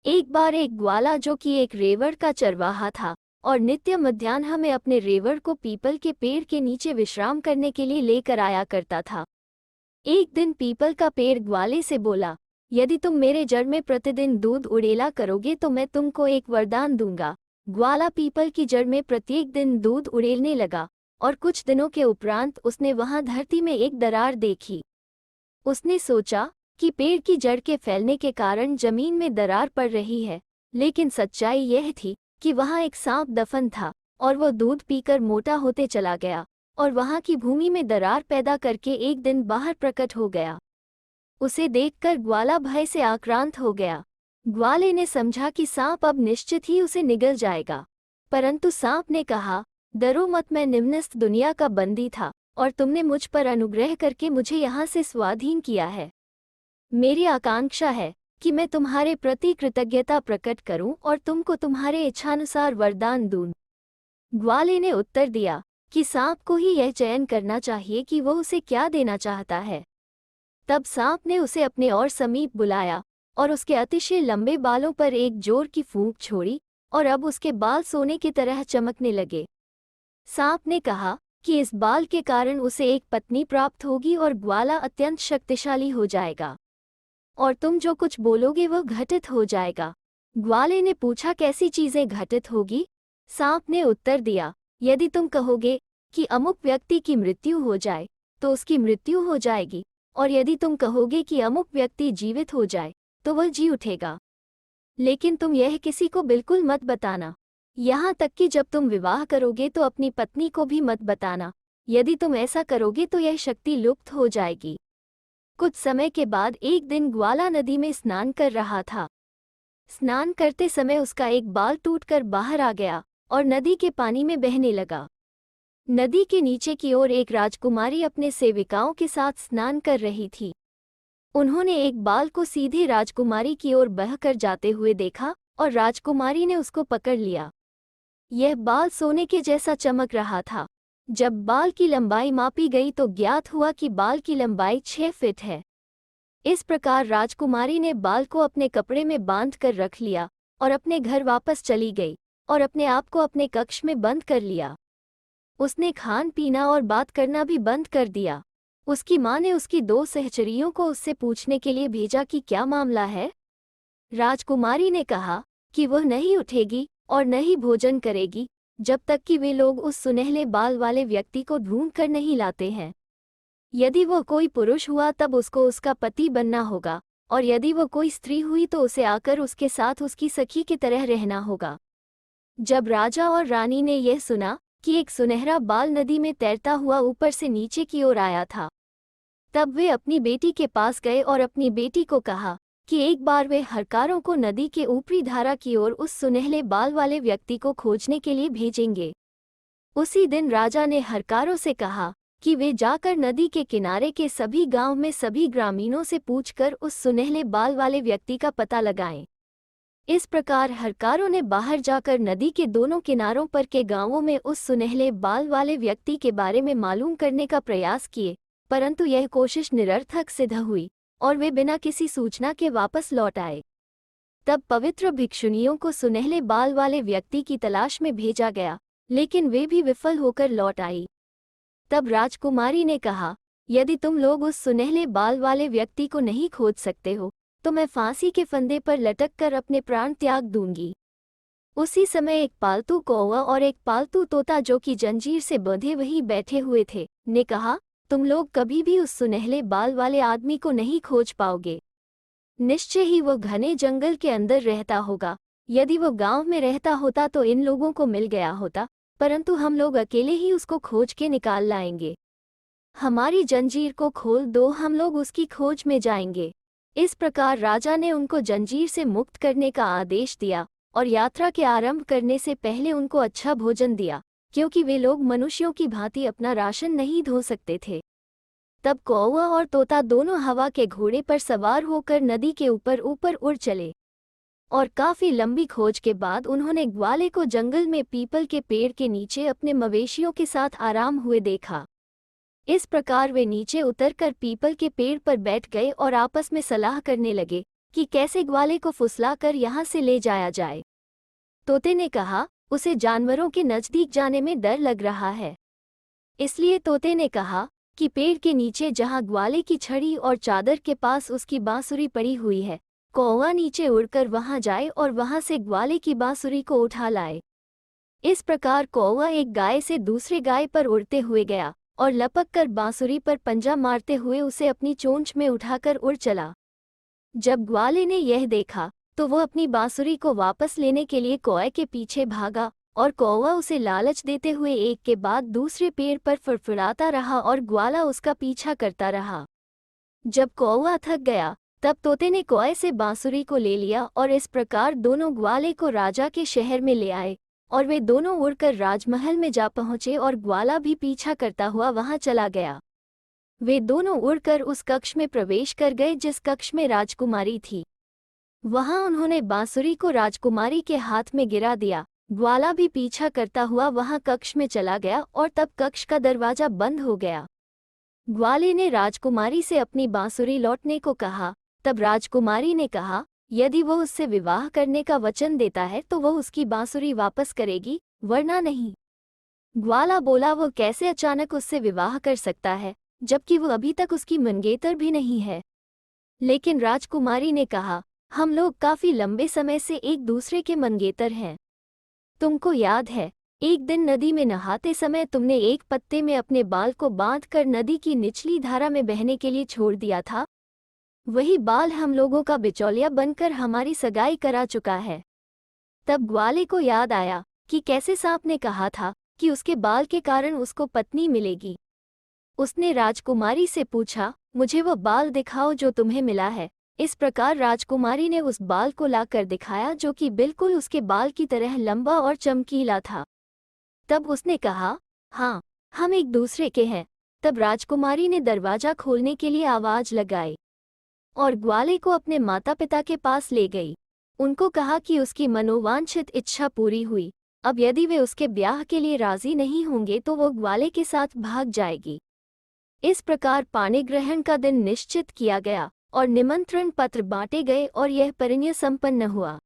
एक बार एक ग्वाला जो कि एक रेवड़ का चरवाहा था और नित्य मध्याह्न में अपने रेवड़ को पीपल के पेड़ के नीचे विश्राम करने के लिए लेकर आया करता था। एक दिन पीपल का पेड़ ग्वाले से बोला, यदि तुम मेरे जड़ में प्रतिदिन दूध उड़ेला करोगे तो मैं तुमको एक वरदान दूंगा। ग्वाला पीपल की जड़ में प्रत्येक दिन दूध उड़ेलने लगा और कुछ दिनों के उपरांत उसने वहां धरती में एक दरार देखी। उसने सोचा कि पेड़ की जड़ के फैलने के कारण जमीन में दरार पड़ रही है, लेकिन सच्चाई यह थी कि वहां एक सांप दफन था और वो दूध पीकर मोटा होते चला गया और वहां की भूमि में दरार पैदा करके एक दिन बाहर प्रकट हो गया। उसे देखकर ग्वाला भय से आक्रांत हो गया। ग्वाले ने समझा कि सांप अब निश्चित ही उसे निगल जाएगा, परंतु सांप ने कहा, डरो मत, मैं निम्नस्थ दुनिया का बंदी था और तुमने मुझ पर अनुग्रह करके मुझे यहाँ से स्वाधीन किया है। मेरी आकांक्षा है कि मैं तुम्हारे प्रति कृतज्ञता प्रकट करूं और तुमको तुम्हारे इच्छानुसार वरदान दूं। ग्वाले ने उत्तर दिया कि सांप को ही यह चयन करना चाहिए कि वह उसे क्या देना चाहता है। तब सांप ने उसे अपने और समीप बुलाया और उसके अतिशय लंबे बालों पर एक जोर की फूंक छोड़ी और अब उसके बाल सोने की तरह चमकने लगे। सांप ने कहा कि इस बाल के कारण उसे एक पत्नी प्राप्त होगी और ग्वाला अत्यंत शक्तिशाली हो जाएगा और तुम जो कुछ बोलोगे वह घटित हो जाएगा। ग्वाले ने पूछा, कैसी चीजें घटित होगी? सांप ने उत्तर दिया, यदि तुम कहोगे कि अमुक व्यक्ति की मृत्यु हो जाए तो उसकी मृत्यु हो जाएगी, और यदि तुम कहोगे कि अमुक व्यक्ति जीवित हो जाए तो वह जी उठेगा। लेकिन तुम यह किसी को बिल्कुल मत बताना, यहाँ तक कि जब तुम विवाह करोगे तो अपनी पत्नी को भी मत बताना। यदि तुम ऐसा करोगे तो यह शक्ति लुप्त हो जाएगी। कुछ समय के बाद एक दिन ग्वाला नदी में स्नान कर रहा था। स्नान करते समय उसका एक बाल टूटकर बाहर आ गया और नदी के पानी में बहने लगा। नदी के नीचे की ओर एक राजकुमारी अपने सेविकाओं के साथ स्नान कर रही थी। उन्होंने एक बाल को सीधे राजकुमारी की ओर बहकर जाते हुए देखा और राजकुमारी ने उसको पकड़ लिया। यह बाल सोने के जैसा चमक रहा था। जब बाल की लंबाई मापी गई तो ज्ञात हुआ कि बाल की लंबाई 6 फीट है। इस प्रकार राजकुमारी ने बाल को अपने कपड़े में बांध कर रख लिया और अपने घर वापस चली गई और अपने आप को अपने कक्ष में बंद कर लिया। उसने खान पीना और बात करना भी बंद कर दिया। उसकी माँ ने उसकी 2 सहचरियों को उससे पूछने के लिए भेजा कि क्या मामला है। राजकुमारी ने कहा कि वह नहीं उठेगी और न ही भोजन करेगी जब तक कि वे लोग उस सुनहले बाल वाले व्यक्ति को ढूंढ कर नहीं लाते हैं। यदि वह कोई पुरुष हुआ तब उसको उसका पति बनना होगा, और यदि वह कोई स्त्री हुई तो उसे आकर उसके साथ उसकी सखी की तरह रहना होगा। जब राजा और रानी ने यह सुना कि एक सुनहरा बाल नदी में तैरता हुआ ऊपर से नीचे की ओर आया था, तब वे अपनी बेटी के पास गए और अपनी बेटी को कहा कि एक बार वे हरकारों को नदी के ऊपरी धारा की ओर उस सुनहले बाल वाले व्यक्ति को खोजने के लिए भेजेंगे। उसी दिन राजा ने हरकारों से कहा कि वे जाकर नदी के किनारे के सभी गांव में सभी ग्रामीणों से पूछकर उस सुनहले बाल वाले व्यक्ति का पता लगाएं। इस प्रकार हरकारों ने बाहर जाकर नदी के दोनों किनारों पर के गांवों में उस सुनहले बाल वाले व्यक्ति के बारे में मालूम करने का प्रयास किए, परंतु यह कोशिश निरर्थक सिद्ध हुई और वे बिना किसी सूचना के वापस लौट आए। तब पवित्र भिक्षुनियों को सुनहले बाल वाले व्यक्ति की तलाश में भेजा गया, लेकिन वे भी विफल होकर लौट आई। तब राजकुमारी ने कहा, यदि तुम लोग उस सुनहले बाल वाले व्यक्ति को नहीं खोज सकते हो तो मैं फांसी के फंदे पर लटक कर अपने प्राण त्याग दूंगी। उसी समय एक पालतू कौवा और एक पालतू तोता जो कि जंजीर से बंधे वहीं बैठे हुए थे, ने कहा, तुम लोग कभी भी उस सुनहले बाल वाले आदमी को नहीं खोज पाओगे। निश्चय ही वो घने जंगल के अंदर रहता होगा। यदि वो गांव में रहता होता तो इन लोगों को मिल गया होता, परंतु हम लोग अकेले ही उसको खोज के निकाल लाएंगे। हमारी जंजीर को खोल दो, हम लोग उसकी खोज में जाएंगे। इस प्रकार राजा ने उनको जंजीर से मुक्त करने का आदेश दिया और यात्रा के आरंभ करने से पहले उनको अच्छा भोजन दिया, क्योंकि वे लोग मनुष्यों की भांति अपना राशन नहीं ढो सकते थे। तब कौवा और तोता दोनों हवा के घोड़े पर सवार होकर नदी के ऊपर ऊपर उड़ चले, और काफी लंबी खोज के बाद उन्होंने ग्वाले को जंगल में पीपल के पेड़ के नीचे अपने मवेशियों के साथ आराम हुए देखा। इस प्रकार वे नीचे उतरकर पीपल के पेड़ पर बैठ गए और आपस में सलाह करने लगे कि कैसे ग्वाले को फुसलाकर यहाँ से ले जाया जाए। तोते ने कहा, उसे जानवरों के नज़दीक जाने में डर लग रहा है। इसलिए तोते ने कहा कि पेड़ के नीचे जहाँ ग्वाले की छड़ी और चादर के पास उसकी बांसुरी पड़ी हुई है, कौवा नीचे उड़कर वहाँ जाए और वहाँ से ग्वाले की बांसुरी को उठा लाए। इस प्रकार कौवा एक गाय से दूसरे गाय पर उड़ते हुए गया और लपक कर बांसुरी पर पंजा मारते हुए उसे अपनी चोंच में उठाकर उड़ चला। जब ग्वाले ने यह देखा तो वो अपनी बांसुरी को वापस लेने के लिए कौवे के पीछे भागा और कौवा उसे लालच देते हुए एक के बाद दूसरे पेड़ पर फड़फड़ाता रहा और ग्वाला उसका पीछा करता रहा। जब कौवा थक गया तब तोते ने कौवे से बांसुरी को ले लिया और इस प्रकार दोनों ग्वाले को राजा के शहर में ले आए और वे दोनों उड़कर राजमहल में जा पहुंचे और ग्वाला भी पीछा करता हुआ वहां चला गया। वे दोनों उड़कर उस कक्ष में प्रवेश कर गए जिस कक्ष में राजकुमारी थी। वहां उन्होंने बांसुरी को राजकुमारी के हाथ में गिरा दिया। ग्वाला भी पीछा करता हुआ वहां कक्ष में चला गया और तब कक्ष का दरवाजा बंद हो गया। ग्वाले ने राजकुमारी से अपनी बांसुरी लौटने को कहा। तब राजकुमारी ने कहा, यदि वो उससे विवाह करने का वचन देता है तो वो उसकी बांसुरी वापस करेगी, वरना नहीं। ग्वाला बोला, वो कैसे अचानक उससे विवाह कर सकता है जबकि वो अभी तक उसकी मंगेतर भी नहीं है। लेकिन राजकुमारी ने कहा, हम लोग काफी लंबे समय से एक दूसरे के मंगेतर हैं। तुमको याद है, एक दिन नदी में नहाते समय तुमने एक पत्ते में अपने बाल को बांधकर नदी की निचली धारा में बहने के लिए छोड़ दिया था। वही बाल हम लोगों का बिचौलिया बनकर हमारी सगाई करा चुका है। तब ग्वाले को याद आया कि कैसे सांप ने कहा था कि उसके बाल के कारण उसको पत्नी मिलेगी। उसने राजकुमारी से पूछा, मुझे वो बाल दिखाओ जो तुम्हें मिला है। इस प्रकार राजकुमारी ने उस बाल को लाकर दिखाया जो कि बिल्कुल उसके बाल की तरह लंबा और चमकीला था। तब उसने कहा, हाँ, हम एक दूसरे के हैं। तब राजकुमारी ने दरवाजा खोलने के लिए आवाज लगाई और ग्वाले को अपने माता पिता के पास ले गई। उनको कहा कि उसकी मनोवांछित इच्छा पूरी हुई। अब यदि वे उसके ब्याह के लिए राजी नहीं होंगे तो वो ग्वाले के साथ भाग जाएगी। इस प्रकार पाणिग्रहण का दिन निश्चित किया गया और निमंत्रण पत्र बांटे गए और यह परिणय संपन्न हुआ।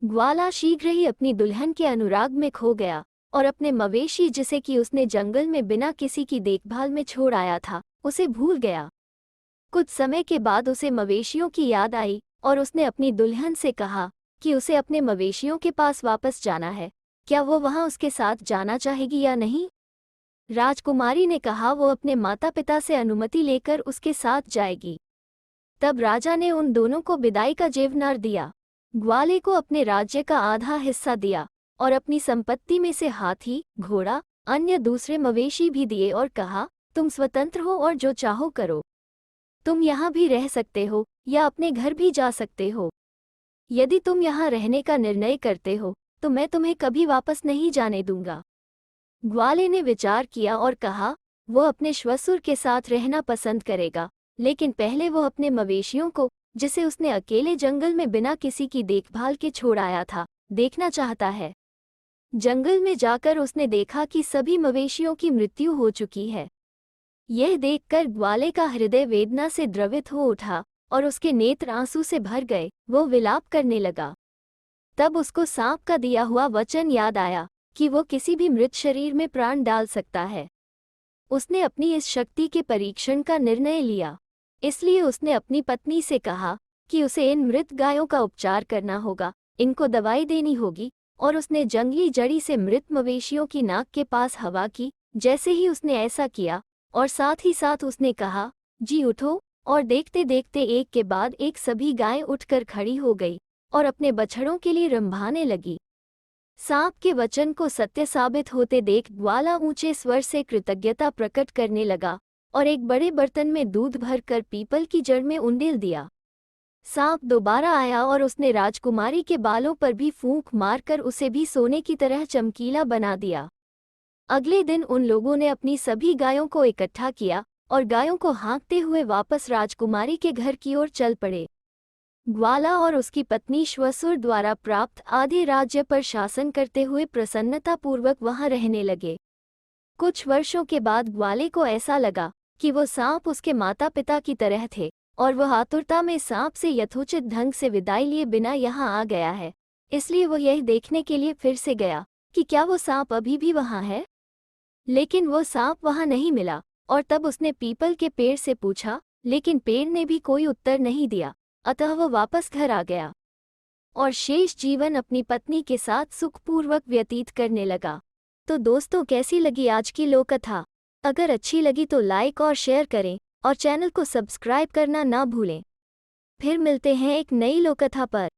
ग्वाला शीघ्र ही अपनी दुल्हन के अनुराग में खो गया और अपने मवेशी जिसे कि उसने जंगल में बिना किसी की देखभाल में छोड़ आया था, उसे भूल गया। कुछ समय के बाद उसे मवेशियों की याद आई और उसने अपनी दुल्हन से कहा कि उसे अपने मवेशियों के पास वापस जाना है। क्या वो वहां उसके साथ जाना चाहेगी या नहीं? राजकुमारी ने कहा, वो अपने माता पिता से अनुमति लेकर उसके साथ जाएगी। तब राजा ने उन दोनों को विदाई का जेवनार दिया। ग्वाले को अपने राज्य का आधा हिस्सा दिया और अपनी संपत्ति में से हाथी, घोड़ा, अन्य दूसरे मवेशी भी दिए और कहा, तुम स्वतंत्र हो और जो चाहो करो। तुम यहाँ भी रह सकते हो या अपने घर भी जा सकते हो। यदि तुम यहाँ रहने का निर्णय करते हो तो मैं तुम्हें कभी वापस नहीं जाने दूंगा। ग्वाले ने विचार किया और कहा, वो अपने श्वसुर के साथ रहना पसंद करेगा, लेकिन पहले वो अपने मवेशियों को, जिसे उसने अकेले जंगल में बिना किसी की देखभाल के छोड़ आया था, देखना चाहता है। जंगल में जाकर उसने देखा कि सभी मवेशियों की मृत्यु हो चुकी है। यह देखकर ग्वाले का हृदय वेदना से द्रवित हो उठा और उसके नेत्र आंसू से भर गए। वो विलाप करने लगा। तब उसको सांप का दिया हुआ वचन याद आया कि वो किसी भी मृत शरीर में प्राण डाल सकता है। उसने अपनी इस शक्ति के परीक्षण का निर्णय लिया। इसलिए उसने अपनी पत्नी से कहा कि उसे इन मृत गायों का उपचार करना होगा, इनको दवाई देनी होगी, और उसने जंगली जड़ी से मृत मवेशियों की नाक के पास हवा की। जैसे ही उसने ऐसा किया और साथ ही साथ उसने कहा, जी उठो, और देखते देखते एक के बाद एक सभी गायें उठकर खड़ी हो गई और अपने बछड़ों के लिए रंभाने लगी। सांप के वचन को सत्य साबित होते देख ग्वाला ऊंचे स्वर से कृतज्ञता प्रकट करने लगा और एक बड़े बर्तन में दूध भरकर पीपल की जड़ में उंडेल दिया। सांप दोबारा आया और उसने राजकुमारी के बालों पर भी फूंक मारकर उसे भी सोने की तरह चमकीला बना दिया। अगले दिन उन लोगों ने अपनी सभी गायों को इकट्ठा किया और गायों को हाँकते हुए वापस राजकुमारी के घर की ओर चल पड़े। ग्वाला और उसकी पत्नी श्वसुर द्वारा प्राप्त आधे राज्य पर शासन करते हुए प्रसन्नतापूर्वक वहां रहने लगे। कुछ वर्षों के बाद ग्वाले को ऐसा लगा कि वो सांप उसके माता पिता की तरह थे और वह आतुरता में सांप से यथोचित ढंग से विदाई लिए बिना यहाँ आ गया है, इसलिए वह यह देखने के लिए फिर से गया कि क्या वो सांप अभी भी वहाँ है। लेकिन वो सांप वहाँ नहीं मिला, और तब उसने पीपल के पेड़ से पूछा, लेकिन पेड़ ने भी कोई उत्तर नहीं दिया। अतः वह वापस घर आ गया और शेष जीवन अपनी पत्नी के साथ सुखपूर्वक व्यतीत करने लगा। तो दोस्तों, कैसी लगी आज की लोककथा? अगर अच्छी लगी तो लाइक और शेयर करें और चैनल को सब्सक्राइब करना ना भूलें। फिर मिलते हैं एक नई लोककथा पर।